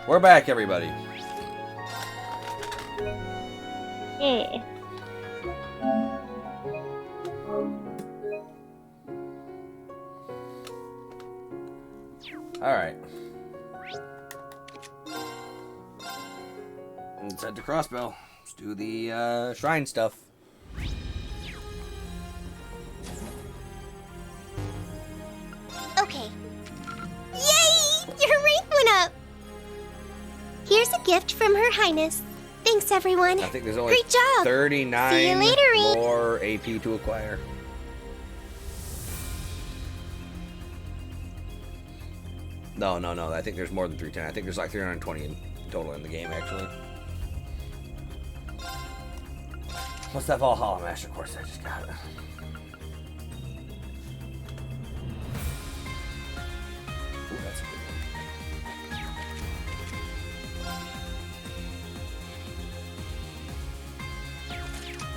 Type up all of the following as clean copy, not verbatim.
We're back, everybody. Yeah. Alright. Let's head to Crossbell. Let's do the shrine stuff. Okay. Yay! Your rank went up! Here's a gift from Her Highness. Thanks, everyone. I think there's only Great job. 39 See you later, Reed. more AP to acquire. No. I think there's more than 310. I think there's like 320 in total in the game, actually. What's that Valhalla Master course I just got? Ooh, that's a good one.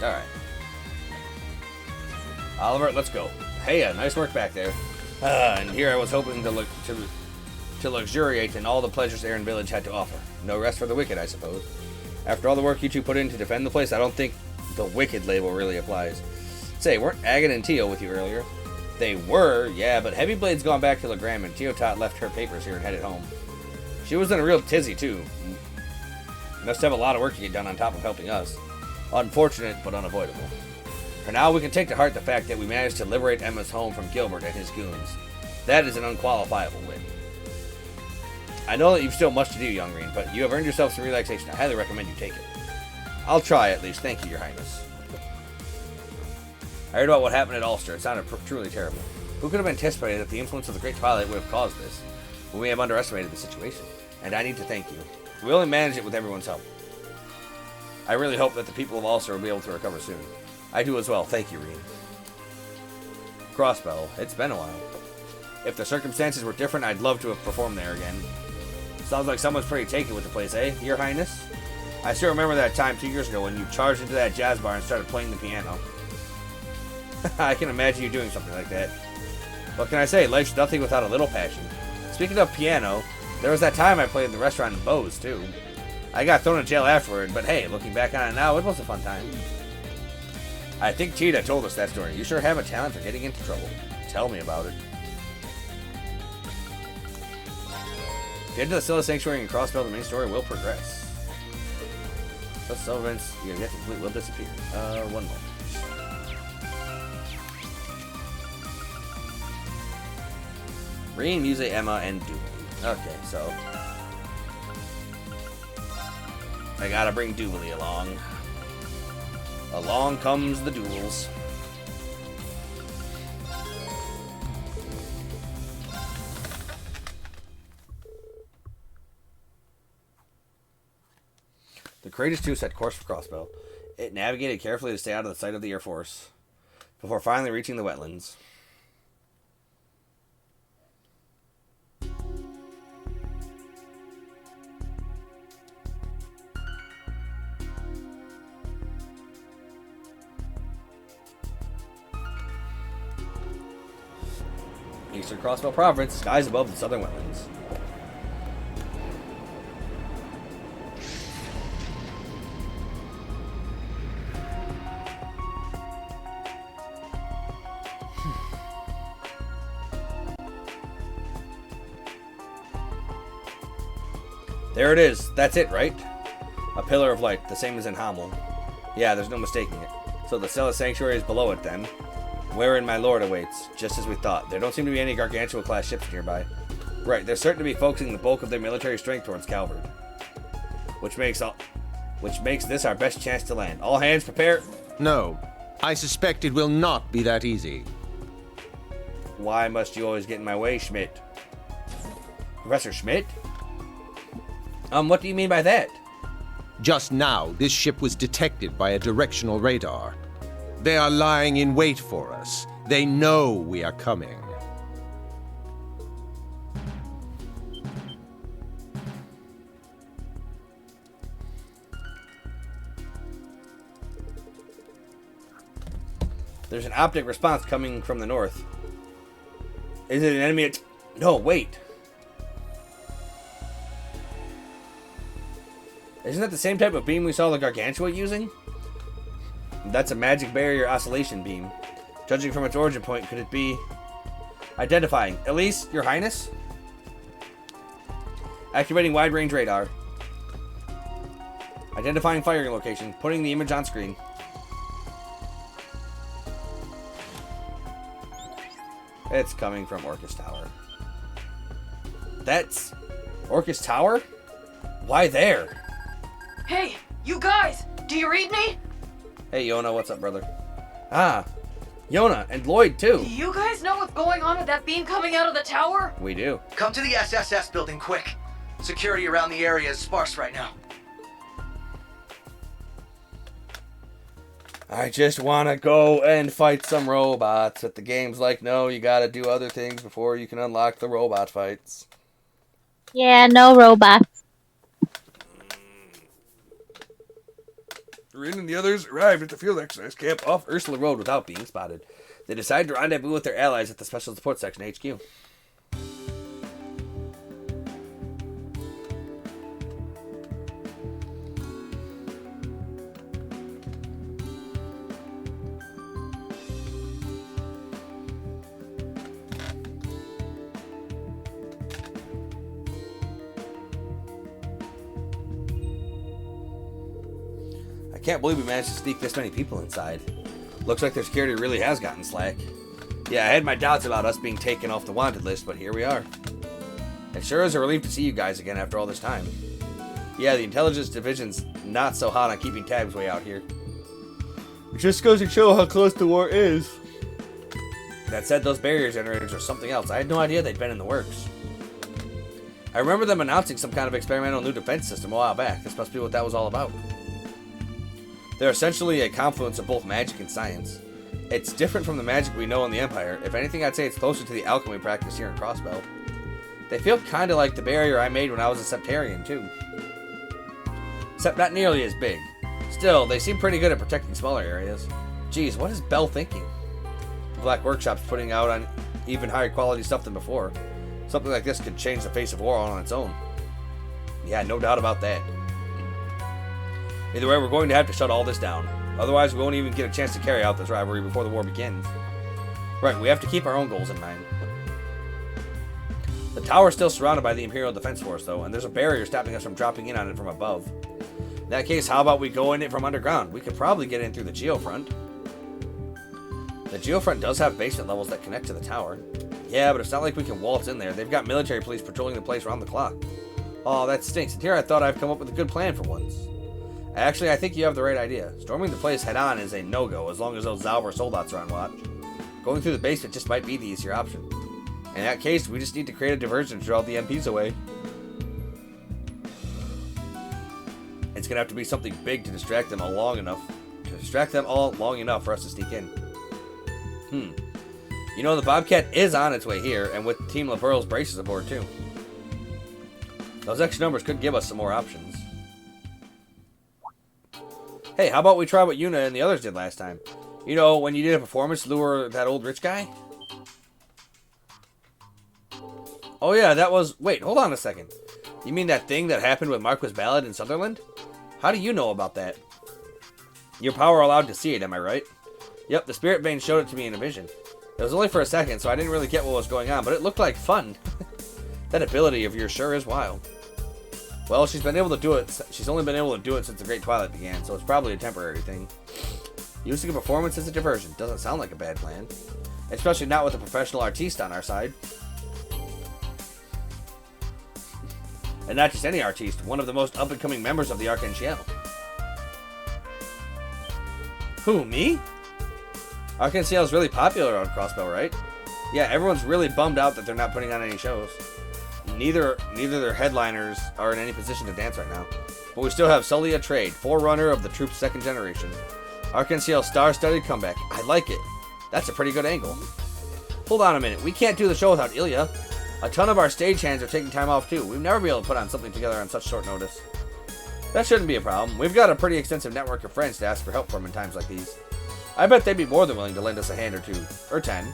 Alright. Oliver, let's go. Hey, nice work back there. And here I was hoping to luxuriate in all the pleasures Aaron Village had to offer. No rest for the wicked, I suppose. After all the work you two put in to defend the place, I don't think the wicked label really applies. Say, weren't Agan and Tio with you earlier? They were, yeah, but Heavyblade's gone back to Legram and Teotot left her papers here and headed home. She was in a real tizzy, too. Must have a lot of work to get done on top of helping us. Unfortunate, but unavoidable. For now, we can take to heart the fact that we managed to liberate Emma's home from Gilbert and his goons. That is an unqualifiable win. I know that you've still much to do, young Reen, but you have earned yourself some relaxation. I highly recommend you take it. I'll try, at least. Thank you, Your Highness. I heard about what happened at Ulster. It sounded truly terrible. Who could have anticipated that the influence of the Great Twilight would have caused this, when we have underestimated the situation? And I need to thank you. We only managed it with everyone's help. I really hope that the people of Ulster will be able to recover soon. I do as well. Thank you, Reen. Crossbell. It's been a while. If the circumstances were different, I'd love to have performed there again. Sounds like someone's pretty taken with the place, eh, Your Highness? I still remember that time 2 years ago when you charged into that jazz bar and started playing the piano. I can imagine you doing something like that. What can I say? Life's nothing without a little passion. Speaking of piano, there was that time I played in the restaurant in Bose, too. I got thrown in jail afterward, but hey, looking back on it now, it was a fun time. I think Cheetah told us that story. You sure have a talent for getting into trouble. Tell me about it. Get to the Scylla Sanctuary and Crossbell, the main story will progress. Those cell events you have to complete will disappear. One moment. Reen, Muse, Emma, and Dooley. Okay, so I gotta bring Dooley along. Along comes the duels. The Courageous 2 set course for Crossbell. It navigated carefully to stay out of the sight of the Air Force before finally reaching the wetlands. Eastern Crossbell Province, skies above the southern wetlands. There it is. That's it, right? A pillar of light, the same as in Hamel. Yeah, there's no mistaking it. So the Scylla Sanctuary is below it, then. Wherein my lord awaits, just as we thought. There don't seem to be any Gargantua-class ships nearby. Right, they're certain to be focusing the bulk of their military strength towards Calvard. Which makes this our best chance to land. All hands prepare. No, I suspect it will not be that easy. Why must you always get in my way, Schmidt? Professor Schmidt? What do you mean by that? Just now, this ship was detected by a directional radar. They are lying in wait for us. They know we are coming. There's an optic response coming from the north. Is it an enemy? No, wait. Isn't that the same type of beam we saw the Gargantua using? That's a magic barrier oscillation beam. Judging from its origin point, could it be... Identifying. Elise, Your Highness? Activating wide-range radar. Identifying firing location. Putting the image on screen. It's coming from Orcus Tower. That's... Orcus Tower? Why there? Hey, you guys! Do you read me? Hey, Yona, what's up, brother? Ah, Yona, and Lloyd, too. Do you guys know what's going on with that beam coming out of the tower? We do. Come to the SSS building quick. Security around the area is sparse right now. I just want to go and fight some robots. But the game's like, no, you gotta do other things before you can unlock the robot fights. Yeah, no robots. Rin and the others arrived at the field exercise camp off Ursula Road without being spotted. They decided to rendezvous with their allies at the Special Support Section HQ. I can't believe we managed to sneak this many people inside. Looks like their security really has gotten slack. Yeah, I had my doubts about us being taken off the wanted list, but here we are. It sure is a relief to see you guys again after all this time. Yeah, the intelligence division's not so hot on keeping tabs way out here. It just goes to show how close the war is. That said, those barrier generators are something else. I had no idea they'd been in the works. I remember them announcing some kind of experimental new defense system a while back. This must be what that was all about. They're essentially a confluence of both magic and science. It's different from the magic we know in the Empire. If anything, I'd say it's closer to the alchemy practice here in Crossbell. They feel kinda like the barrier I made when I was a Septarian, too. Except not nearly as big. Still, they seem pretty good at protecting smaller areas. Geez, what is Bell thinking? The Black Workshop's putting out on even higher quality stuff than before. Something like this could change the face of war on its own. Yeah, no doubt about that. Either way, we're going to have to shut all this down. Otherwise, we won't even get a chance to carry out this rivalry before the war begins. Right, we have to keep our own goals in mind. The tower's still surrounded by the Imperial Defense Force, though, and there's a barrier stopping us from dropping in on it from above. In that case, how about we go in it from underground? We could probably get in through the Geofront. The Geofront does have basement levels that connect to the tower. Yeah, but it's not like we can waltz in there. They've got military police patrolling the place around the clock. Oh, that stinks. And here I thought I'd come up with a good plan for once. Actually, I think you have the right idea. Storming the place head-on is a no-go as long as those Zalvar soldats are on watch. Going through the basement just might be the easier option. In that case, we just need to create a diversion to draw the MPs away. It's gonna have to be something big to distract them all long enough. For us to sneak in. You know, the Bobcat is on its way here, and with Team LaPearl's braces aboard too. Those extra numbers could give us some more options. Hey, how about we try what Yuna and the others did last time? You know, when you did a performance to lure that old rich guy? Oh yeah, that was... Wait, hold on a second. You mean that thing that happened with Marquis Ballad in Sutherland? How do you know about that? Your power allowed to see it, am I right? Yep, the Spirit Bane showed it to me in a vision. It was only for a second, so I didn't really get what was going on, but it looked like fun. That ability of yours sure is wild. Well, she's only been able to do it since the Great Twilight began, so it's probably a temporary thing. Using a performance as a diversion doesn't sound like a bad plan. Especially not with a professional artiste on our side. And not just any artiste, one of the most up-and-coming members of the Arcane Ciel. Who, me? Arcane Ciel is really popular on Crossbell, right? Yeah, everyone's really bummed out that they're not putting on any shows. Neither their headliners are in any position to dance right now. But we still have Sullia Trade, forerunner of the troop's second generation. Arcane Ciel's star-studded comeback. I like it. That's a pretty good angle. Hold on a minute. We can't do the show without Ilya. A ton of our stagehands are taking time off too. We'd never be able to put on something together on such short notice. That shouldn't be a problem. We've got a pretty extensive network of friends to ask for help from in times like these. I bet they'd be more than willing to lend us a hand or two. Or 10.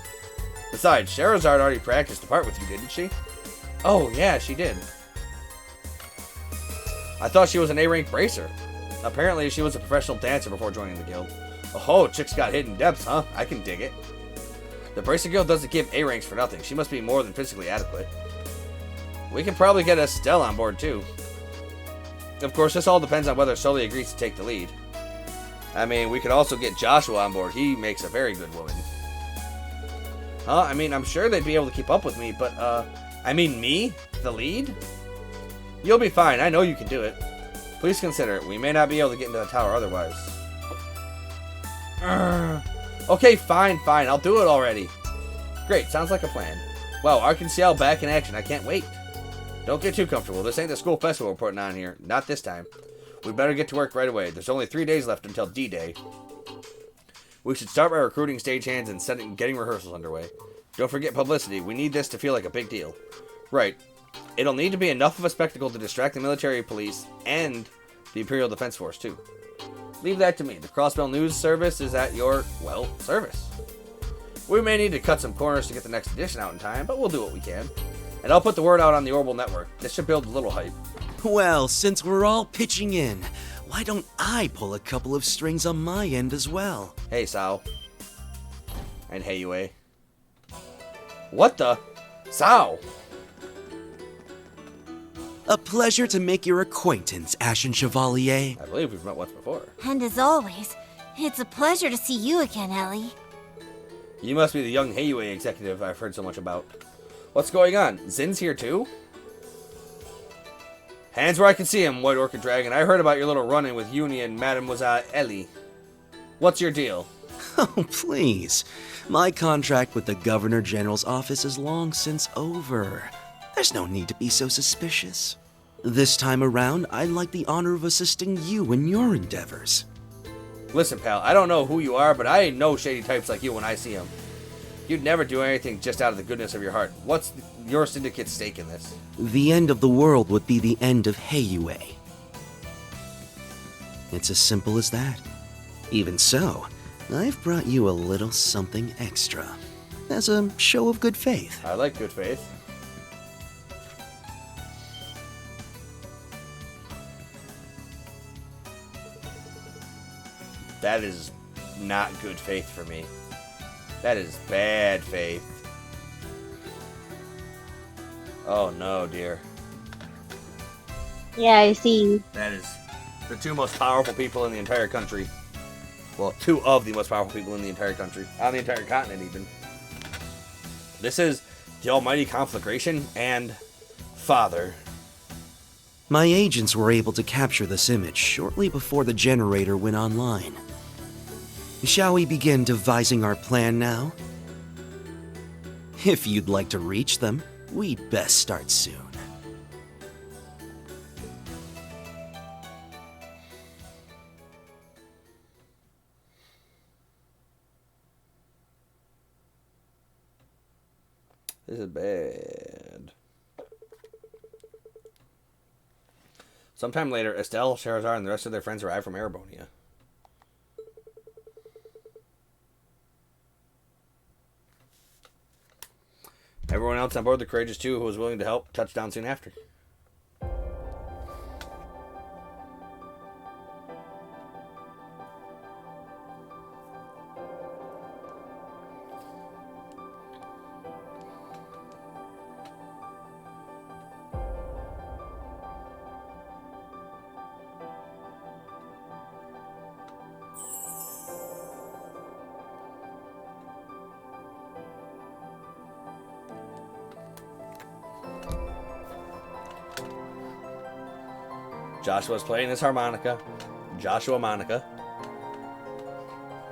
Besides, Sherazard already practiced the part with you, didn't she? Oh, yeah, she did. I thought she was an A-rank bracer. Apparently, she was a professional dancer before joining the guild. Oh, chick's got hidden depths, huh? I can dig it. The Bracer Guild doesn't give A ranks for nothing. She must be more than physically adequate. We can probably get Estelle on board, too. Of course, this all depends on whether Sully agrees to take the lead. I mean, we could also get Joshua on board. He makes a very good woman. Huh? I mean, I'm sure they'd be able to keep up with me, but, I mean, me? The lead? You'll be fine. I know you can do it. Please consider it. We may not be able to get into the tower otherwise. Okay, fine. I'll do it already. Great, sounds like a plan. Wow, Arc-en-Ciel back in action. I can't wait. Don't get too comfortable. This ain't the school festival we're putting on here. Not this time. We better get to work right away. There's only 3 days left until D-Day. We should start by recruiting stagehands and getting rehearsals underway. Don't forget publicity. We need this to feel like a big deal. Right. It'll need to be enough of a spectacle to distract the military police and the Imperial Defense Force, too. Leave that to me. The Crossbell News Service is at your, well, service. We may need to cut some corners to get the next edition out in time, but we'll do what we can. And I'll put the word out on the Orbital Network. This should build a little hype. Well, since we're all pitching in, why don't I pull a couple of strings on my end as well? Hey, Sao. And hey, Yue. What the? Sao! A pleasure to make your acquaintance, Ashen Chevalier. I believe we've met once before. And as always, it's a pleasure to see you again, Ellie. You must be the young Heiyue executive I've heard so much about. What's going on? Zin's here too? Hands where I can see him, White Orchid Dragon. I heard about your little run-in with Uni and Mademoiselle Ellie. What's your deal? Oh, please. My contract with the Governor General's office is long since over. There's no need to be so suspicious. This time around, I'd like the honor of assisting you in your endeavors. Listen, pal, I don't know who you are, but I know shady types like you when I see them. You'd never do anything just out of the goodness of your heart. What's your syndicate's stake in this? The end of the world would be the end of Heiyue. It's as simple as that. Even so, I've brought you a little something extra. As a show of good faith. I like good faith. That is not good faith for me. That is bad faith. Oh no, dear. Yeah, I see. That is the two most powerful people in the entire country. Well, two of the most powerful people in the entire country. On the entire continent, even. This is the Almighty Conflagration and Father. My agents were able to capture this image shortly before the generator went online. Shall we begin devising our plan now? If you'd like to reach them, we'd best start soon. This is bad. Sometime later, Estelle, Sherazard, and the rest of their friends arrive from Erebonia. Everyone else on board the Courageous 2 who was willing to help touched down soon after. Joshua's playing his harmonica. Joshua Monica.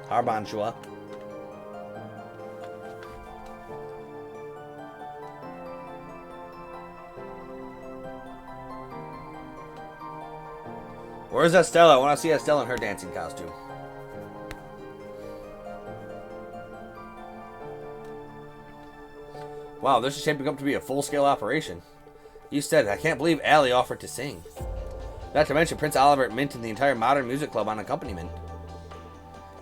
Harbanshua. Where's Estelle? I want to see Estelle in her dancing costume. Wow, this is shaping up to be a full-scale operation. You said it. I can't believe Allie offered to sing. Not to mention Prince Oliver minting the entire Modern Music Club on accompaniment.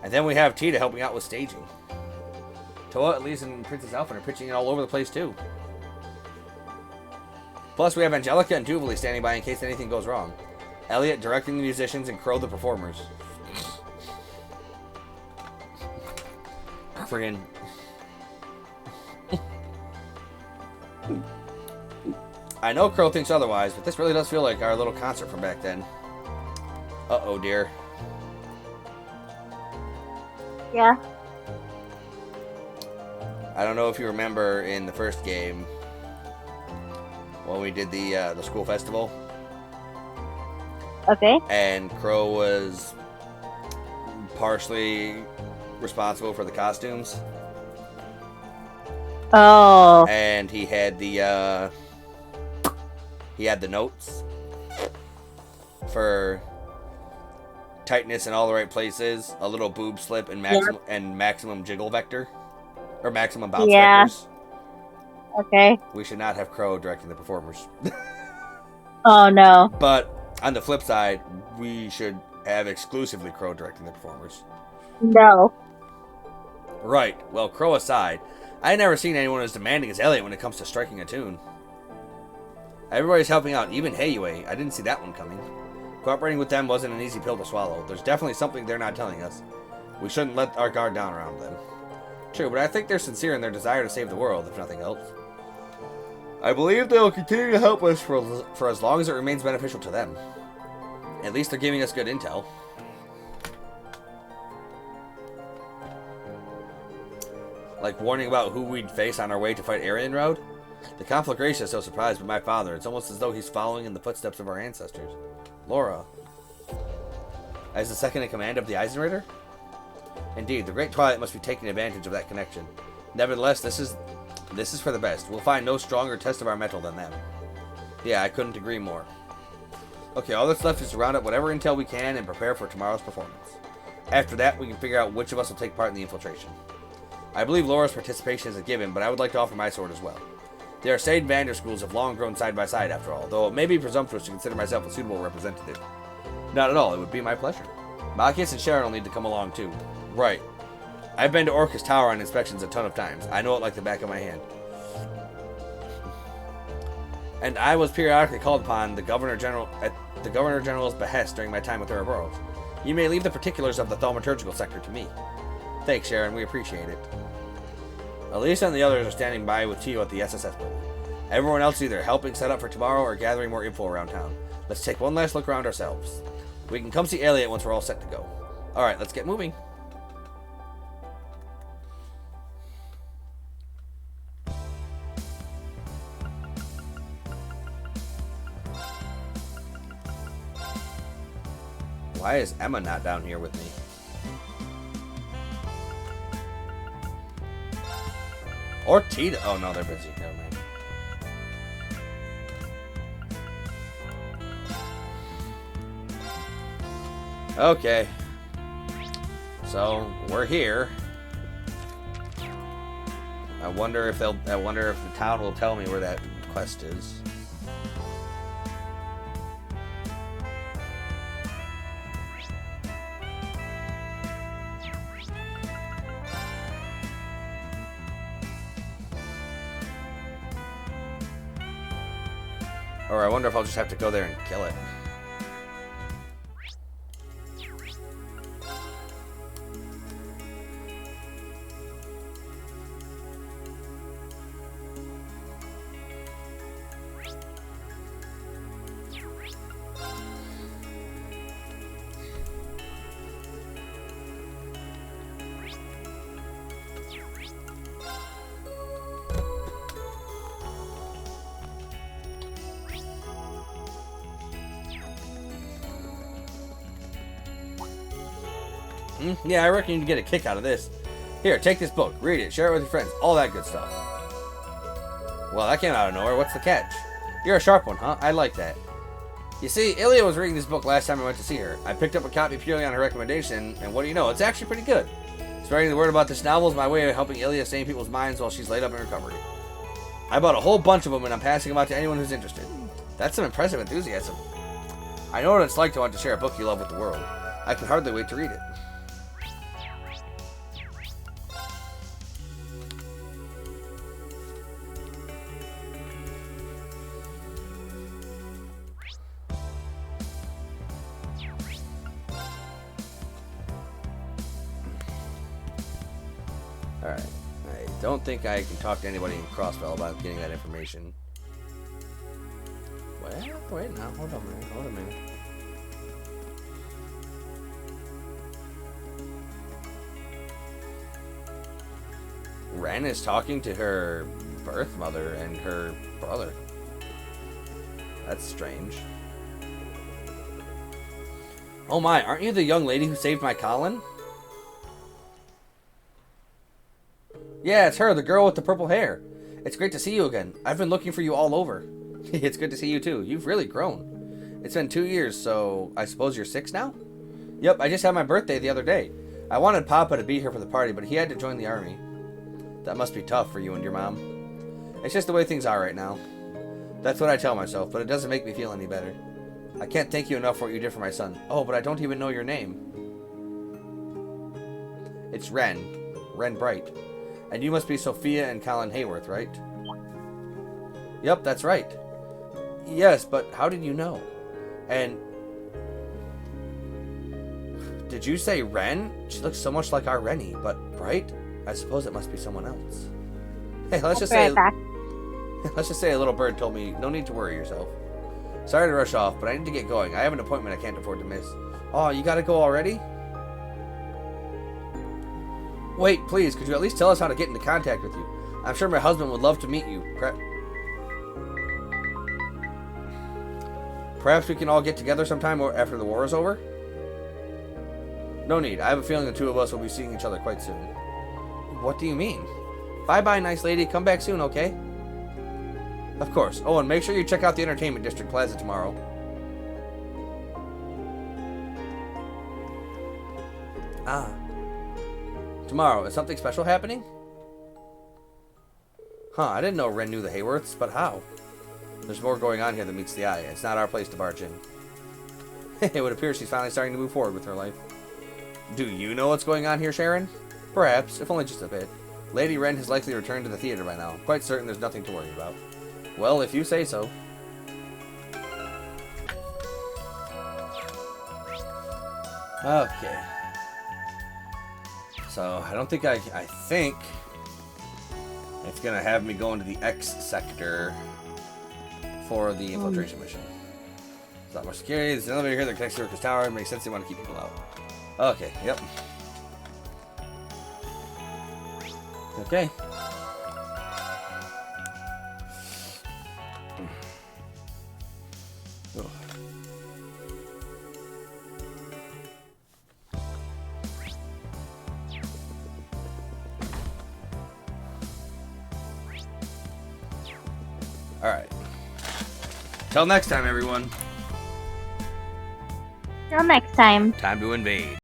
And then we have Tita helping out with staging. Toa, Elise, and Princess Alpha are pitching it all over the place too. Plus we have Angelica and Jubilee standing by in case anything goes wrong. Elliot directing the musicians and Crow the performers. Friggin'. I know Crow thinks otherwise, but this really does feel like our little concert from back then. Uh-oh, dear. Yeah. I don't know if you remember in the first game when we did the school festival. Okay. And Crow was partially responsible for the costumes. Oh. And he had the notes for tightness in all the right places, a little boob slip, and maximum jiggle vector, or maximum bounce vectors. Okay. We should not have Crow directing the performers. Oh no. But on the flip side, we should have exclusively Crow directing the performers. No. Right. Well, Crow aside, I never seen anyone as demanding as Elliot when it comes to striking a tune. Everybody's helping out, even Heiyue. I didn't see that one coming. Cooperating with them wasn't an easy pill to swallow. There's definitely something they're not telling us. We shouldn't let our guard down around them. True, but I think they're sincere in their desire to save the world, if nothing else. I believe they will continue to help us for as long as it remains beneficial to them. At least they're giving us good intel. Like warning about who we'd face on our way to fight Aryan Road? The conflagration is so surprised by my father. It's almost as though he's following in the footsteps of our ancestors. Laura. As the second in command of the Eisenritter? Indeed, the Great Twilight must be taking advantage of that connection. Nevertheless, this is for the best. We'll find no stronger test of our mettle than them. Yeah, I couldn't agree more. Okay, all that's left is to round up whatever intel we can and prepare for tomorrow's performance. After that, we can figure out which of us will take part in the infiltration. I believe Laura's participation is a given, but I would like to offer my sword as well. The Arcade Vander schools have long grown side by side, after all, though it may be presumptuous to consider myself a suitable representative. Not at all, it would be my pleasure. Machias and Sharon will need to come along too. Right. I've been to Orcus Tower on inspections a ton of times. I know it like the back of my hand. And I was periodically called upon at the Governor General's behest during my time with Ouroboros. You may leave the particulars of the thaumaturgical sector to me. Thanks, Sharon. We appreciate it. Elisa and the others are standing by with Tio at the SSS building. Everyone else is either helping set up for tomorrow or gathering more info around town. Let's take one last look around ourselves. We can come see Elliot once we're all set to go. Alright, let's get moving. Why is Emma not down here with me? Or Tita. Oh no, they're busy. Never mind. Okay. So we're here. I wonder if the town will tell me where that quest is. Or I wonder if I'll just have to go there and kill it. Yeah, I reckon you'd get a kick out of this. Here, take this book, read it, share it with your friends, all that good stuff. Well, that came out of nowhere. What's the catch? You're a sharp one, huh? I like that. You see, Ilya was reading this book last time I went to see her. I picked up a copy purely on her recommendation, and what do you know? It's actually pretty good. Spreading the word about this novel is my way of helping Ilya stay in people's minds while she's laid up in recovery. I bought a whole bunch of them, and I'm passing them out to anyone who's interested. That's some impressive enthusiasm. I know what it's like to want to share a book you love with the world. I can hardly wait to read it. Alright. I don't think I can talk to anybody in Crossbell about getting that information. Well, wait now. Hold on a minute. Hold a minute. Ren is talking to her birth mother and her brother. That's strange. Oh my, aren't you the young lady who saved my Colin? Yeah, it's her, the girl with the purple hair. It's great to see you again. I've been looking for you all over. It's good to see you too. You've really grown. It's been 2 years, so I suppose you're 6 now? Yep, I just had my birthday the other day. I wanted Papa to be here for the party, but he had to join the army. That must be tough for you and your mom. It's just the way things are right now. That's what I tell myself, but it doesn't make me feel any better. I can't thank you enough for what you did for my son. Oh, but I don't even know your name. It's Ren. Ren Bright. And you must be Sophia and Colin Hayworth, right? Yep, that's right. Yes, but how did you know? And... Did you say Ren? She looks so much like our Rennie, but Bright? I suppose it must be someone else. Hey, let's just say... Let's just say a little bird told me, no need to worry yourself. Sorry to rush off, but I need to get going. I have an appointment I can't afford to miss. Oh, you gotta go already? Wait, please, could you at least tell us how to get into contact with you? I'm sure my husband would love to meet you. Perhaps we can all get together sometime after the war is over? No need. I have a feeling the two of us will be seeing each other quite soon. What do you mean? Bye-bye, nice lady. Come back soon, okay? Of course. Oh, and make sure you check out the Entertainment District Plaza tomorrow. Ah. Tomorrow. Is something special happening? Huh, I didn't know Ren knew the Hayworths, but how? There's more going on here than meets the eye. It's not our place to barge in. It would appear she's finally starting to move forward with her life. Do you know what's going on here, Sharon? Perhaps, if only just a bit. Lady Ren has likely returned to the theater by now. Quite certain there's nothing to worry about. Well, if you say so. Okay. So, I don't think I think it's going to have me go into the X sector for the infiltration mission. There's not much security. There's an elevator here that connects to Circus Tower. It makes sense they want to keep people out. Okay, yep. Okay. Oh. Alright. Till next time, everyone. Till next time. Time to invade.